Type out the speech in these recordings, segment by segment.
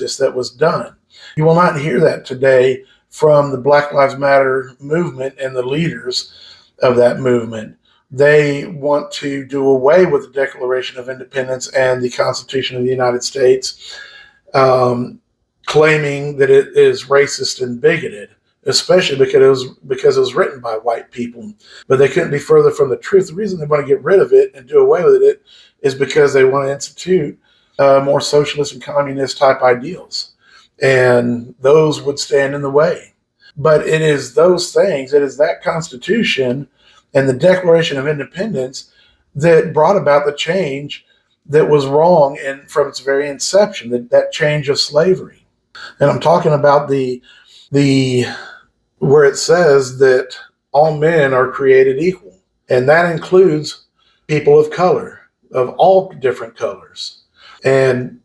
injustice that was done. You will not hear that today from the Black Lives Matter movement and the leaders of that movement. They want to do away with the Declaration of Independence and the Constitution of the United States, claiming that it is racist and bigoted, especially because it was written by white people. But they couldn't be further from the truth. The reason they want to get rid of it and do away with it is because they want to institute more socialist and communist type ideals. And those would stand in the way. But it is those things, it is that Constitution and the Declaration of Independence that brought about the change that was wrong and from its very inception, that change of slavery. And I'm talking about the where it says that all men are created equal. And that includes people of color, of all different colors. And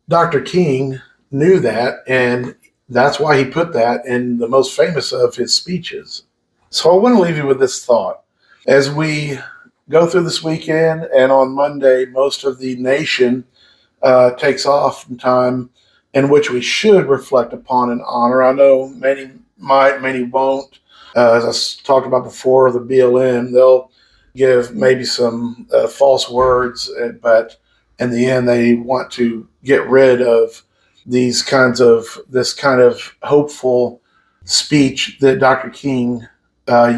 Dr. King knew that, and that's why he put that in the most famous of his speeches. So I want to leave you with this thought. As we go through this weekend, and on Monday, most of the nation takes off from time in which we should reflect upon and honor. I know many might, many won't. As I talked about before, the BLM, they'll give maybe some false words, but in the end, they want to get rid of this kind of hopeful speech that Dr. King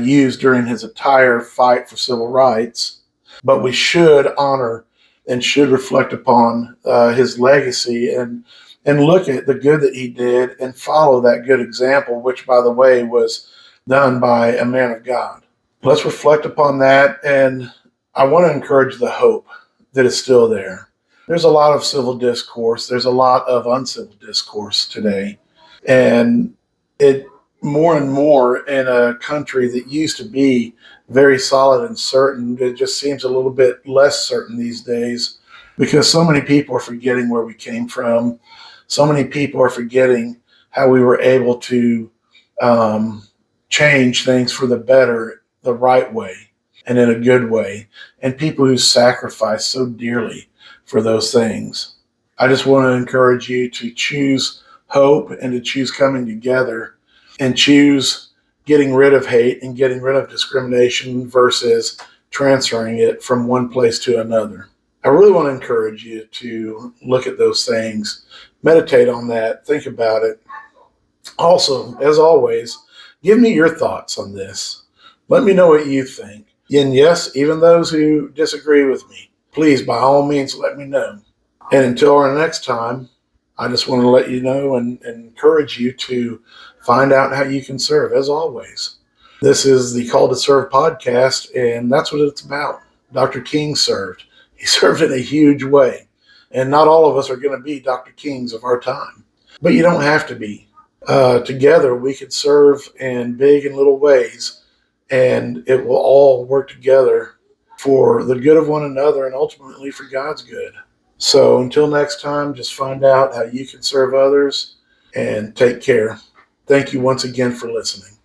used during his entire fight for civil rights. But we should honor and should reflect upon his legacy and look at the good that he did and follow that good example, which, by the way, was done by a man of God. Let's reflect upon that, and I want to encourage the hope that is still there. There's a lot of civil discourse. There's a lot of uncivil discourse today. And it more and more in a country that used to be very solid and certain, it just seems a little bit less certain these days because so many people are forgetting where we came from. So many people are forgetting how we were able to change things for the better, the right way, and in a good way. And people who sacrifice so dearly for those things. I just want to encourage you to choose hope and to choose coming together and choose getting rid of hate and getting rid of discrimination versus transferring it from one place to another. I really want to encourage you to look at those things, meditate on that, think about it. Also, as always, give me your thoughts on this. Let me know what you think. And yes, even those who disagree with me, please, by all means, let me know. And until our next time, I just want to let you know and encourage you to find out how you can serve, as always. This is the Call to Serve podcast, and that's what it's about. Dr. King served. He served in a huge way. And not all of us are going to be Dr. Kings of our time. But you don't have to be. Together, we can serve in big and little ways, and it will all work together for the good of one another and ultimately for God's good. So until next time, just find out how you can serve others and take care. Thank you once again for listening.